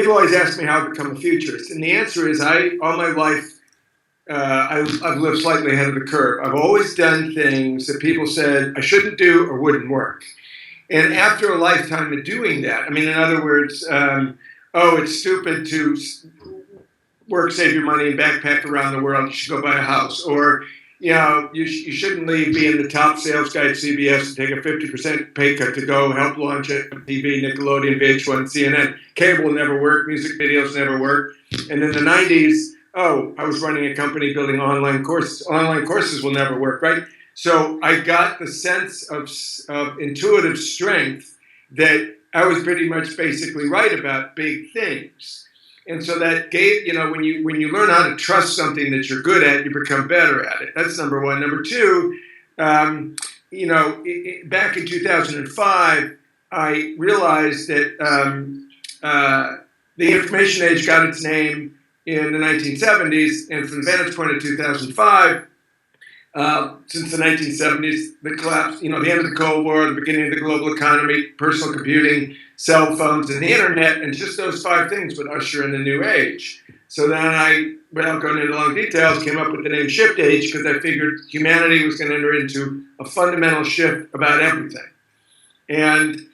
People always ask me how to become a futurist, and the answer is all my life, I've lived slightly ahead of the curve. I've always done things that people said I shouldn't do or wouldn't work. And after a lifetime of doing that, I mean, in other words, it's stupid to work, save your money, and backpack around the world. You should go buy a house. Or, you shouldn't leave being the top sales guy at CBS and take a 50% pay cut to go help launch it on TV, Nickelodeon, VH1, CNN. Cable will never work. Music videos never work. And in the 90s, I was running a company building online courses. Online courses will never work, right? So I got the sense of intuitive strength that I was pretty much basically right about big things. And so that gave, when you learn how to trust something that you're good at, you become better at it. That's number one. Number two, back in 2005, I realized that the information age got its name in the 1970s, and from the vantage point of 2005, since the 1970s, the collapse, the end of the Cold War, the beginning of the global economy, personal computing, cell phones, and the internet, and just those 5 things would usher in the new age. So then I, without going into long details, came up with the name Shift Age because I figured humanity was going to enter into a fundamental shift about everything. And,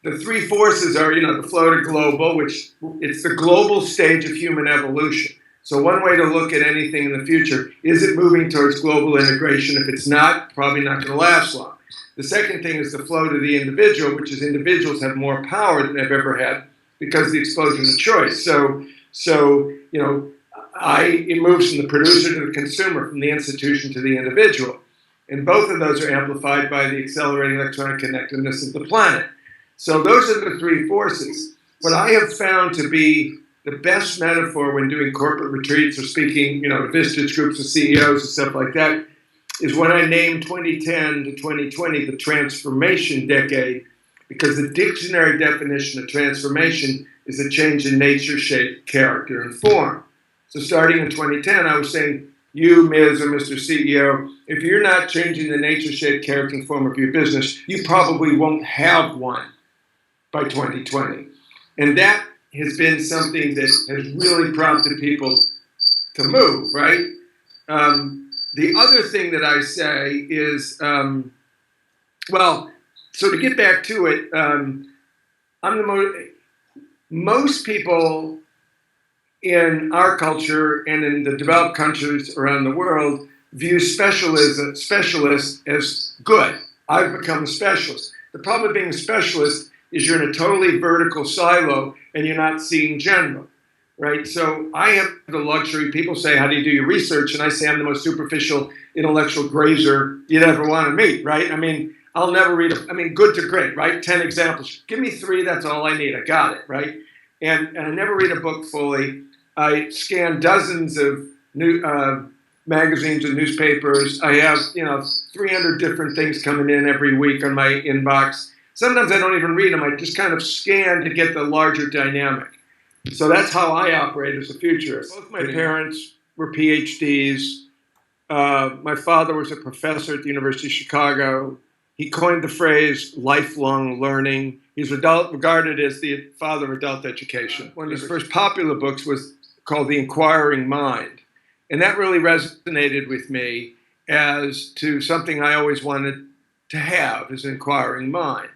the 3 forces are, the flow to global, which it's the global stage of human evolution. So one way to look at anything in the future, is it moving towards global integration? If it's not, probably not going to last long. The second thing is the flow to the individual, which is individuals have more power than they've ever had because of the explosion of choice. So it moves from the producer to the consumer, from the institution to the individual. And both of those are amplified by the accelerating electronic connectedness of the planet. So those are the 3 forces. What I have found to be the best metaphor when doing corporate retreats or speaking, to vintage groups of CEOs and stuff like that, is when I named 2010 to 2020 the transformation decade, because the dictionary definition of transformation is a change in nature, shape, character, and form. So starting in 2010, I was saying, you, Ms. or Mr. CEO, if you're not changing the nature, shape, character, and form of your business, you probably won't have one by 2020. And that has been something that has really prompted people to move, right? The other thing that I say is, so to get back to it, most people in our culture and in the developed countries around the world view specialists as good. I've become a specialist. The problem with being a specialist is you're in a totally vertical silo and you're not seeing general, right? So I have the luxury, people say, how do you do your research? And I say I'm the most superficial intellectual grazer you'd ever want to meet, right? I mean, I'll never read, good to great, right? 10 examples. Give me 3, that's all I need. I got it, right? And I never read a book fully. I scan dozens of new magazines and newspapers. I have, 300 different things coming in every week on my inbox. Sometimes I don't even read them. I just kind of scan to get the larger dynamic. So that's how I operate as a futurist. Both my parents were PhDs. My father was a professor at the University of Chicago. He coined the phrase lifelong learning. He's regarded as the father of adult education. One of his first popular books was called The Inquiring Mind. And that really resonated with me as to something I always wanted to have, is an inquiring mind.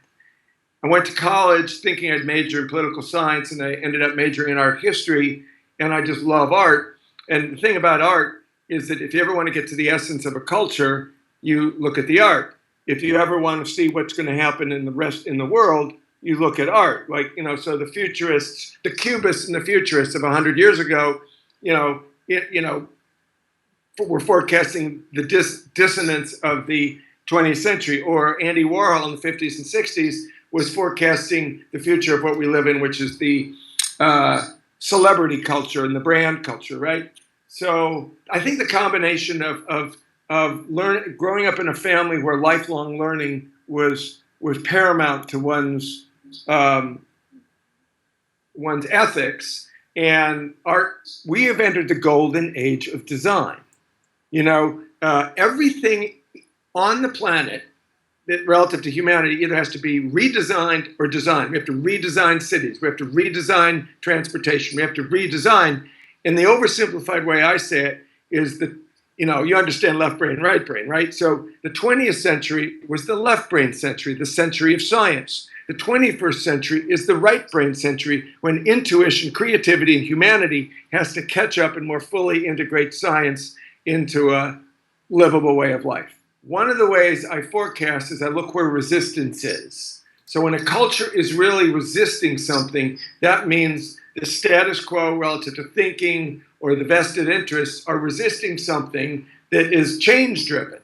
I went to college thinking I'd major in political science, and I ended up majoring in art history, and I just love art. And the thing about art is that if you ever want to get to the essence of a culture, you look at the art. If you ever want to see what's going to happen in the world, you look at art. So the futurists, the cubists and the futurists of 100 years ago, were forecasting the dissonance of the 20th century. Or Andy Warhol in the 50s and 60s was forecasting the future of what we live in, which is the celebrity culture and the brand culture, right? So I think the combination of growing up in a family where lifelong learning was paramount to one's ethics and art, we have entered the golden age of design. Everything on the planet relative to humanity either has to be redesigned or designed. We have to redesign cities. We have to redesign transportation. We have to redesign. And the oversimplified way I say it is that, you understand left brain, right brain, right? So the 20th century was the left brain century, the century of science. The 21st century is the right brain century, when intuition, creativity, and humanity has to catch up and more fully integrate science into a livable way of life. One of the ways I forecast is I look where resistance is. So when a culture is really resisting something, that means the status quo relative to thinking or the vested interests are resisting something that is change driven.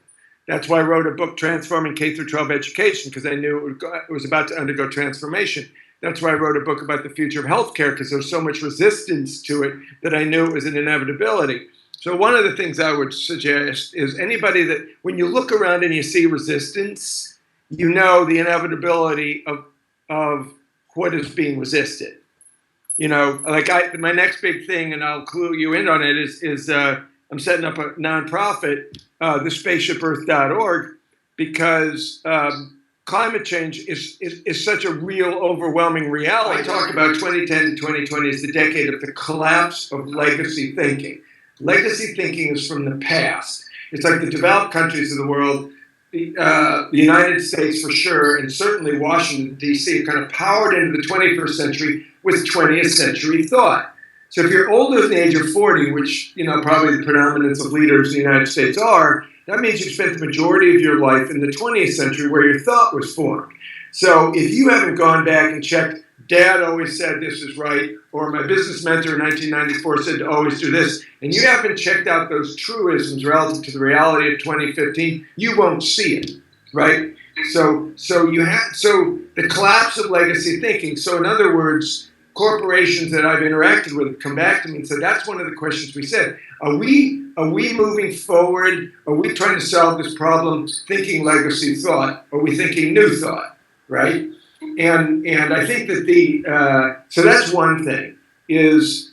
That's why I wrote a book, Transforming K through 12 Education, because I knew it was about to undergo transformation. That's why I wrote a book about the future of healthcare, because there's so much resistance to it that I knew it was an inevitability. So one of the things I would suggest is anybody that, when you look around and you see resistance, you know the inevitability of what is being resisted. Like my next big thing, and I'll clue you in on it, is I'm setting up a nonprofit, thespaceshipearth.org, because climate change is such a real, overwhelming reality. I talk about 2010 to 2020 as the decade of the collapse of legacy thinking. Legacy thinking is from the past. It's like the developed countries of the world, the United States for sure, and certainly Washington, D.C., have kind of powered into the 21st century with 20th century thought. So if you're older than the age of 40, which probably the predominance of leaders in the United States are, that means you've spent the majority of your life in the 20th century where your thought was formed. So if you haven't gone back and checked, Dad always said this is right, or my business mentor in 1994 said to always do this, and you haven't checked out those truisms relative to the reality of 2015, you won't see it, right? So the collapse of legacy thinking. So in other words, corporations that I've interacted with have come back to me and said, that's one of the questions we said. Are we moving forward? Are we trying to solve this problem thinking legacy thought? Or are we thinking new thought, right? And I think that so that's one thing, is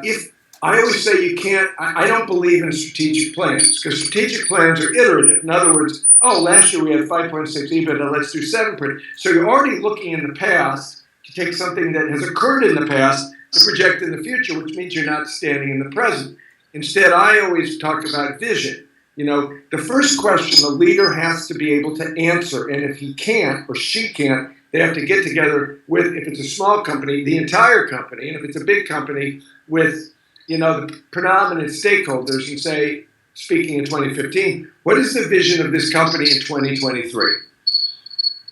if I always say you can't, I don't believe in strategic plans, because strategic plans are iterative. In other words, last year we had 5.6 EBITDA, let's do 7%. So you're already looking in the past to take something that has occurred in the past to project in the future, which means you're not standing in the present. Instead, I always talk about vision. The first question the leader has to be able to answer, and if he can't or she can't, they have to get together with, if it's a small company, the entire company, and if it's a big company, with the predominant stakeholders, and say, speaking in 2015, what is the vision of this company in 2023?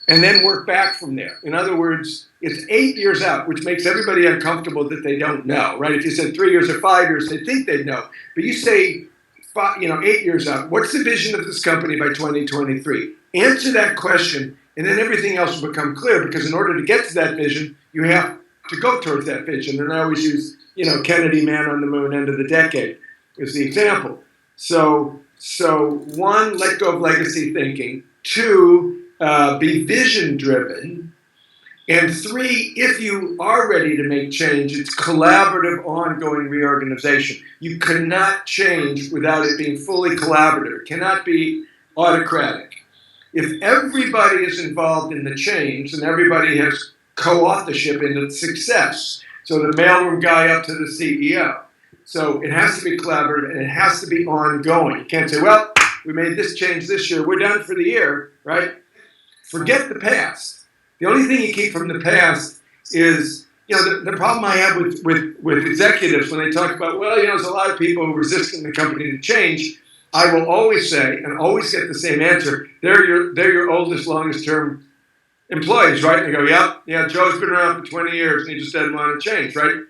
And then work back from there. In other words, it's 8 years out, which makes everybody uncomfortable that they don't know, right? If you said 3 years or 5 years, they think they'd know. But you say, 8 years out, what's the vision of this company by 2023? Answer that question, and then everything else will become clear, because in order to get to that vision, you have to go towards that vision. And I always use, Kennedy, man on the moon, end of the decade is the example. So one, let go of legacy thinking. Two, be vision driven. And three, if you are ready to make change, it's collaborative, ongoing reorganization. You cannot change without it being fully collaborative. It cannot be autocratic. If everybody is involved in the change, then everybody has co-authorship in its success. So the mailroom guy up to the CEO. So it has to be collaborative, and it has to be ongoing. You can't say, well, we made this change this year, we're done for the year, right? Forget the past. The only thing you keep from the past is, the problem I have with executives when they talk about, there's a lot of people who are resisting the company to change. I will always say, and always get the same answer, they're your oldest, longest term employees, right? And they go, yeah, Joe's been around for 20 years and he just doesn't want to change, right?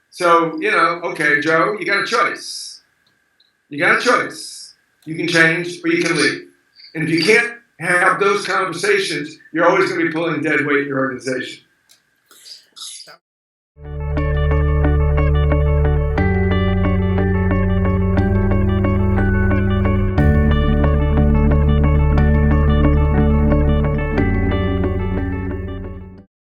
So, okay, Joe, you got a choice. You got a choice. You can change or you can leave. And if you can't have those conversations, you're always going to be pulling dead weight in your organization.